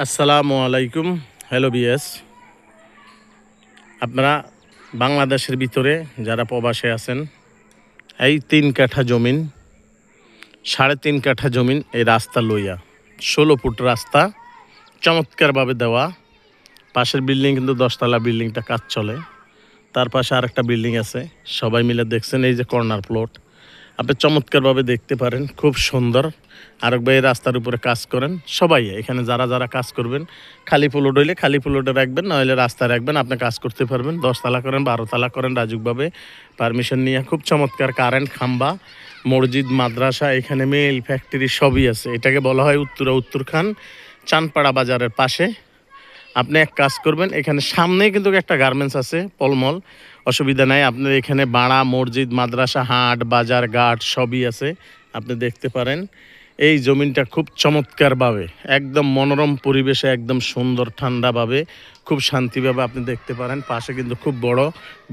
আসসালামু আলাইকুম। Hello BS, আপনারা বাংলাদেশের ভিতরে যারা প্রবাসে আছেন, এই 3 কাঠা জমিন, 3.5 কাঠা জমিন, এই রাস্তা লইয়া 16 ফুট রাস্তা চমৎকারভাবে দেওয়া। পাশের বিল্ডিং কিন্তু 10তলা বিল্ডিংটা কাজ চলে, তার পাশে আরেকটা বিল্ডিং আছে, সবাই মিলে দেখছেন। এই যে কর্নার প্লট, আপনি চমৎকারভাবে দেখতে পারেন, খুব সুন্দর। আরেক ভাই রাস্তার উপরে কাজ করেন, সবাই এখানে যারা যারা কাজ করবেন, খালি প্লট হইলে খালি প্লটে রাখবেন, না হলে রাস্তায় রাখবেন, আপনি কাজ করতে পারবেন। 10তলা করেন, 12তলা করেন, রাজুকভাবে পারমিশন নিয়ে। খুব চমৎকার কারেন্ট খাম্বা, মসজিদ, মাদ্রাসা, এখানে মিল, ফ্যাক্টরি সবই আছে। এটাকে বলা হয় উত্তরখান চানপাড়া বাজারের পাশে। আপনি এক কাজ করবেন, এখানে সামনেই কিন্তু একটা গার্মেন্টস আছে, পলমল, অসুবিধা নাই। আপনার এখানে বাড়া, মসজিদ, মাদ্রাসা, হাট, বাজার, ঘাট সবই আছে, আপনি দেখতে পারেন। এই জমিনটা খুব চমৎকারভাবে, একদম মনোরম পরিবেশে, একদম সুন্দর ঠান্ডাভাবে, খুব শান্তিভাবে আপনি দেখতে পারেন। পাশে কিন্তু খুব বড়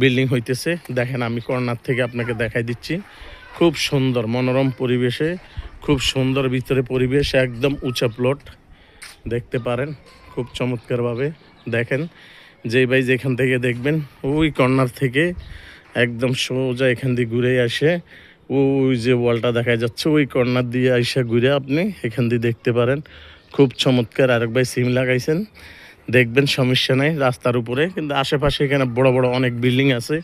বিল্ডিং হইতেছে, দেখেন আমি কর্নার থেকে আপনাকে দেখাই দিচ্ছি। খুব সুন্দর মনোরম পরিবেশে, খুব সুন্দর ভিতরে পরিবেশ, একদম উঁচা প্লট দেখতে পারেন। খুব চমৎকারভাবে দেখেন। যেই ভাই যেখান থেকে দেখবেন, ওই কর্নার থেকে একদম সোজা এখান দিয়ে ঘুরে আসে, ওই যে ওয়ালটা দেখা যাচ্ছে, ওই কর্নার দিয়ে আইসা ঘুরে আপনি এখান দিয়ে দেখতে পারেন। খুব চমৎকার। আরেক ভাই সিম লাগাইছেন, দেখবেন, সমস্যা নাই। রাস্তার উপরে কিন্তু আশেপাশে এখানে বড় বড় অনেক বিল্ডিং আছে।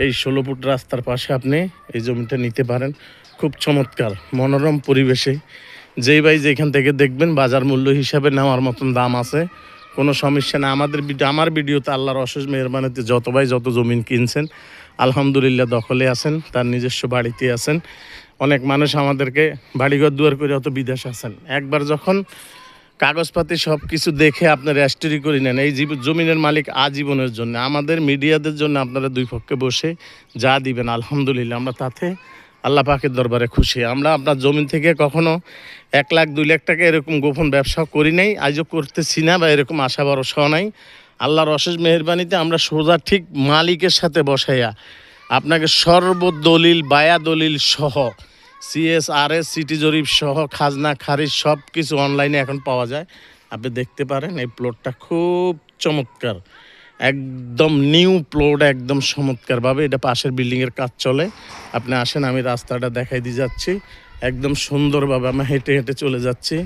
এই 16 ফুট রাস্তার পাশে আপনি এই জমিটা নিতে পারেন। খুব চমৎকার মনোরম পরিবেশে। যেই ভাই যেখান থেকে দেখবেন, বাজার মূল্য হিসাবে নেওয়ার মতন দাম আছে, কোনো সমস্যা না। আমার ভিডিওতে আল্লাহর অশেষ মেহরবানিতে যত ভাই যত জমিন কিনছেন, আলহামদুলিল্লাহ দখলে আছেন, তার নিজস্ব বাড়িতে আছেন। অনেক মানুষ আমাদেরকে বাড়িঘর দুয়ার করে অত বিদেশ আছেন, একবার যখন কাগজপাতি সব কিছু দেখে আপনার রেজিস্ট্রি করে নেন, এই জমিনের মালিক আজীবনের জন্য। আমাদের মিডিয়াদের জন্য আপনারা দুই পক্ষে বসে যা দিবেন, আলহামদুলিল্লাহ আমরা তাতে আল্লাহ পাকের দরবারে খুশি। আমরা আপনার জমিন থেকে কখনো 1 লাখ 2 লাখ টাকা এরকম গোপন ব্যবসা করি নাই, আজও করতেছি না, বা এরকম আশা ভরসা নাই। আল্লাহর অশেষ মেহেরবানিতে আমরা সোজা ঠিক মালিকের সাথে বসাইয়া আপনাকে সর্বদলিল, বায়া দলিল সহ, CSRS, সিটি জরিপ সহ, খাজনা খারিজ সব কিছু অনলাইনে এখন পাওয়া যায়, আপনি দেখতে পারেন। এই প্লটটা খুব চমৎকার, একদম নিউ প্লট, একদম চমৎকারভাবে। এটা পাশের বিল্ডিংয়ের কাজ চলে। আপনি আসেন, আমি রাস্তাটা দেখাই দিয়ে যাচ্ছি, একদম সুন্দরভাবে আমি হেঁটে হেঁটে চলে যাচ্ছি।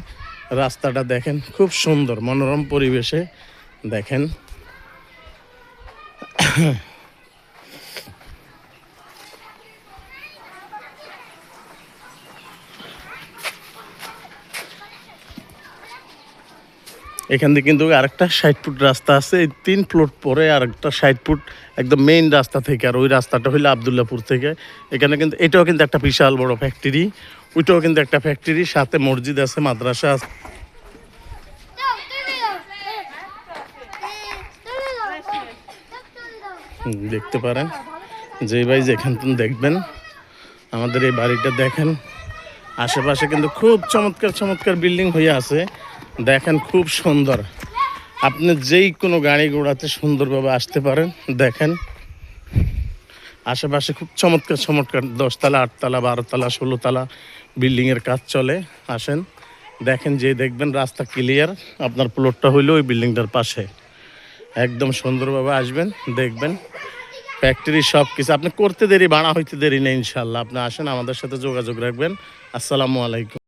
রাস্তাটা দেখেন, খুব সুন্দর মনোরম পরিবেশে দেখেন। এখান থেকে কিন্তু আরেকটা 60 ফুট রাস্তা আছে, এই 3 প্লট পরে আরেকটা 60 ফুট একদম মেইন রাস্তা থেকে। আর ওই রাস্তাটা হইলো আবদুল্লাপুর থেকে। এখানে কিন্তু এটাও কিন্তু একটা বিশাল বড় ফ্যাক্টরি, ওইটাও কিন্তু একটা ফ্যাক্টরি, সাথে মসজিদ আছে, মাদ্রাসা আছে। দেখতে পারেন। যে ভাই যেখান থেকে দেখবেন, আমাদের এই বাড়িটা দেখেন। আশেপাশে কিন্তু খুব চমৎকার চমৎকার বিল্ডিং হয়ে আছে, দেখেন খুব সুন্দর। আপনি যেই কোনো গাড়ি ঘোড়াতে সুন্দরভাবে আসতে পারেন। দেখেন আশেপাশে খুব চমৎকার চমৎকার 10তলা, 8তলা, 12তলা, 16তলা বিল্ডিংয়ের কাজ চলে। আসেন দেখেন, যে দেখবেন রাস্তা ক্লিয়ার। আপনার প্লটটা হইলো ওই বিল্ডিংটার পাশে, একদম সুন্দরভাবে আসবেন, দেখবেন ফ্যাক্টরি সব কিছু। আপনি করতে দেরি, ভাড়া হইতে দেরি নেই, ইনশাল্লাহ। আপনি আসেন, আমাদের সাথে যোগাযোগ রাখবেন। আসসালামু আলাইকুম।